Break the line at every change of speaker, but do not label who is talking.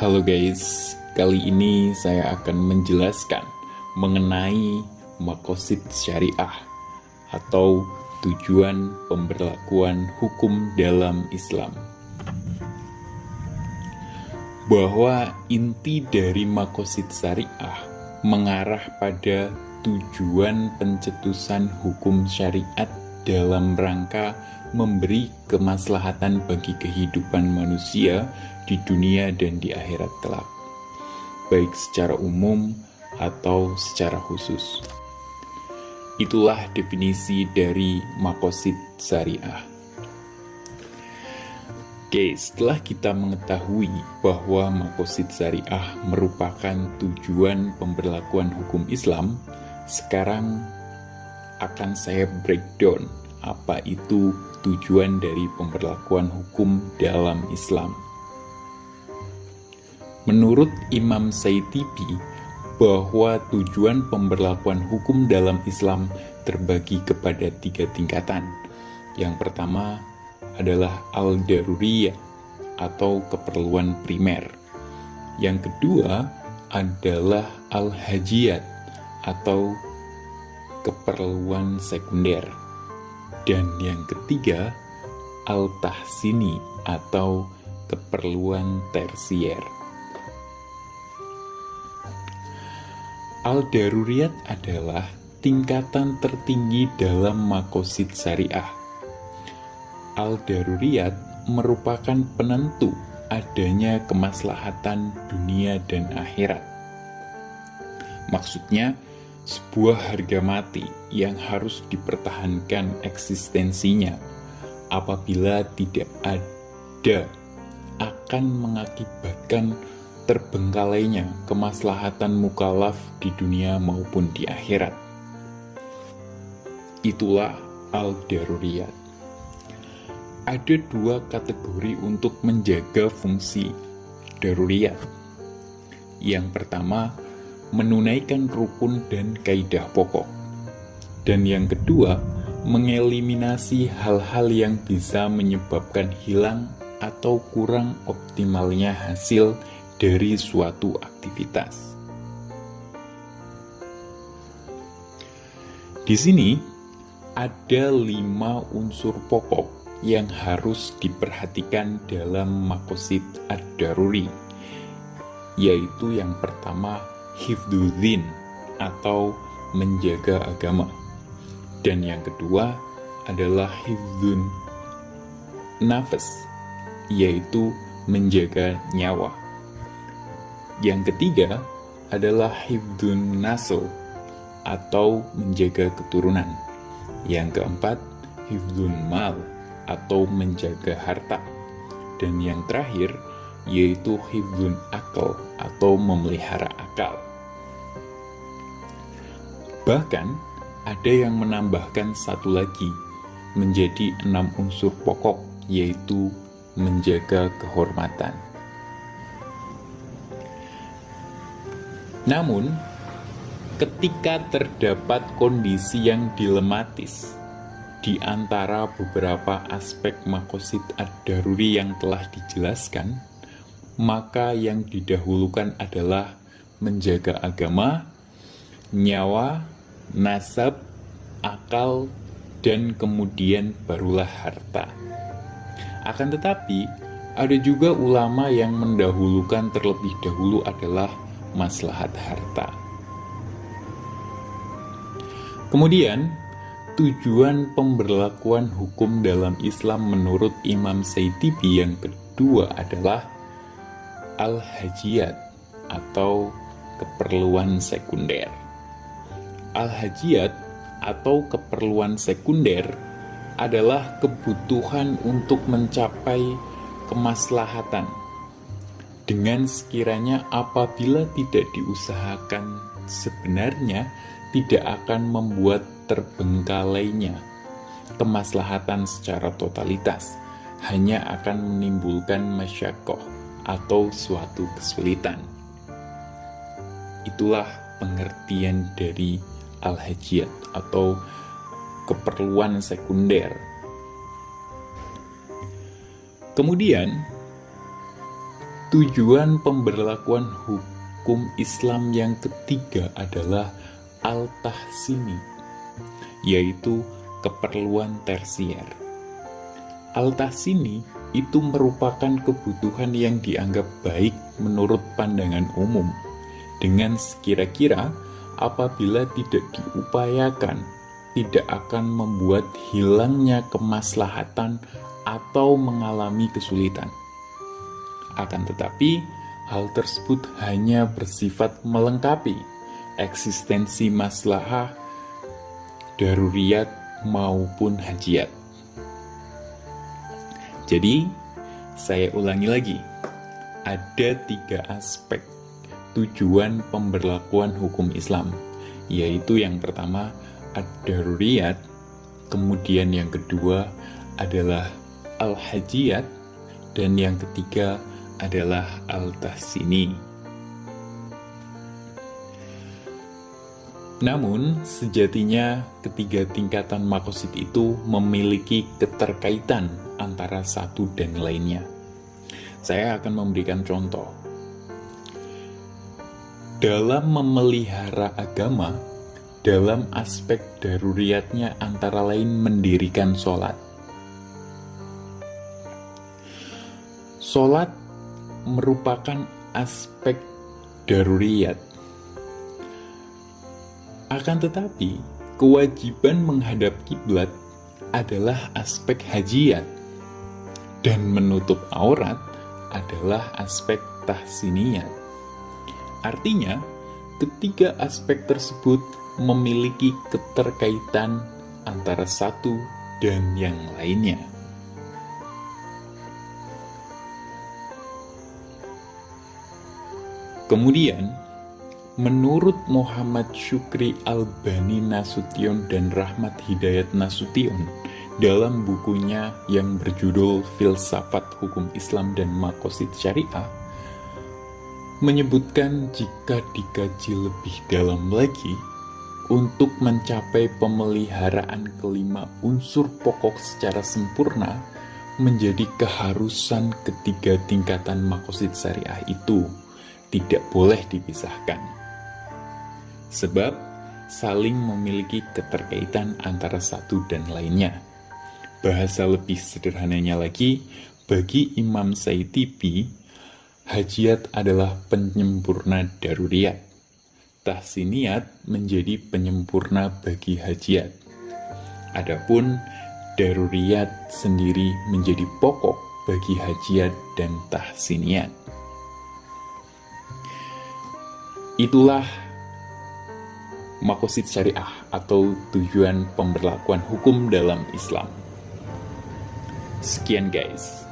Halo guys, kali ini saya akan menjelaskan mengenai maqasid syariah atau tujuan pemberlakuan hukum dalam Islam. Bahwa inti dari maqasid syariah mengarah pada tujuan pencetusan hukum syariat dalam rangka memberi kemaslahatan bagi kehidupan manusia di dunia dan di akhirat kelak, baik secara umum atau secara khusus. Itulah definisi dari maqasid syariah. Oke, setelah kita mengetahui bahwa maqasid syariah merupakan tujuan pemberlakuan hukum Islam, sekarang akan saya breakdown apa itu tujuan dari pemberlakuan hukum dalam Islam. Menurut Imam Syatibi, bahwa tujuan pemberlakuan hukum dalam Islam terbagi kepada 3 tingkatan. Yang pertama adalah al-daruriyah atau keperluan primer. Yang kedua adalah al-hajiyat atau keperluan sekunder. Dan yang ketiga, al-tahsini atau keperluan tersier. Al-daruriyat adalah tingkatan tertinggi dalam maqasid syariah. Al-daruriyat merupakan penentu adanya kemaslahatan dunia dan akhirat. Maksudnya, sebuah harga mati yang harus dipertahankan eksistensinya apabila tidak ada akan mengakibatkan terbengkalainya kemaslahatan mukallaf di dunia maupun di akhirat. Itulah al-daruriyat. Ada 2 kategori untuk menjaga fungsi daruriyat. Yang pertama, menunaikan rukun dan kaidah pokok. Dan yang kedua, mengeliminasi hal-hal yang bisa menyebabkan hilang atau kurang optimalnya hasil dari suatu aktivitas. Di sini ada 5 unsur pokok yang harus diperhatikan dalam maqasid ad-daruri, yaitu yang pertama hifdzuddin atau menjaga agama, dan yang kedua adalah hifdzun nafas, yaitu menjaga nyawa. Yang ketiga adalah hifdzun nasl atau menjaga keturunan. Yang keempat hifdzun mal atau menjaga harta, dan yang terakhir yaitu hifdzun akal atau memelihara akal. Bahkan ada yang menambahkan satu lagi menjadi 6 unsur pokok, yaitu menjaga kehormatan. Namun, ketika terdapat kondisi yang dilematis di antara beberapa aspek maqasid ad-daruri yang telah dijelaskan, maka yang didahulukan adalah menjaga agama, nyawa, nasab, akal, dan kemudian barulah harta. Akan tetapi, ada juga ulama yang mendahulukan terlebih dahulu adalah maslahat harta. Kemudian, tujuan pemberlakuan hukum dalam Islam menurut Imam Syatibi yang kedua adalah al-hajiyat atau keperluan sekunder. Al-hajiyat atau keperluan sekunder adalah kebutuhan untuk mencapai kemaslahatan dengan sekiranya apabila tidak diusahakan sebenarnya tidak akan membuat terbengkalainya kemaslahatan secara totalitas, hanya akan menimbulkan masyaqqah atau suatu kesulitan. Itulah pengertian dari al-hajiyat atau keperluan sekunder. Kemudian Tujuan pemberlakuan hukum Islam yang ketiga adalah al-tahsini, yaitu keperluan tersier. Al-tahsini itu merupakan kebutuhan yang dianggap baik menurut pandangan umum, dengan sekira-kira apabila tidak diupayakan, tidak akan membuat hilangnya kemaslahatan atau mengalami kesulitan. Akan tetapi, hal tersebut hanya bersifat melengkapi eksistensi maslahah, daruriyat maupun hajiat. Jadi, saya ulangi lagi, ada 3 aspek tujuan pemberlakuan hukum Islam, yaitu yang pertama ad-daruriyat, kemudian yang kedua adalah al-hajiyat, dan yang ketiga adalah al-tahsini. Namun, sejatinya ketiga tingkatan makosid itu memiliki keterkaitan antara satu dan lainnya. Saya akan memberikan contoh. Dalam memelihara agama, dalam aspek daruriyatnya antara lain mendirikan sholat. Sholat merupakan aspek daruriyat. Akan tetapi, kewajiban menghadap kiblat adalah aspek hajiyat, dan menutup aurat adalah aspek tahsiniyat. Artinya, ketiga aspek tersebut memiliki keterkaitan antara satu dan yang lainnya. Kemudian, menurut Muhammad Syukri Albani Nasution dan Rahmat Hidayat Nasution, dalam bukunya yang berjudul Filsafat Hukum Islam dan Maqasid Syariah, menyebutkan jika dikaji lebih dalam lagi, untuk mencapai pemeliharaan kelima unsur pokok secara sempurna, menjadi keharusan ketiga tingkatan maqasid syariah itu tidak boleh dipisahkan. Sebab saling memiliki keterkaitan antara satu dan lainnya. Bahasa lebih sederhananya lagi, bagi Imam Saitibi, hajiyat adalah penyempurna daruriyat. Tahsiniyat menjadi penyempurna bagi hajiyat. Adapun daruriyat sendiri menjadi pokok bagi hajiyat dan tahsiniyat. Itulah maqasid syariah atau tujuan pemberlakuan hukum dalam Islam. Sekian guys.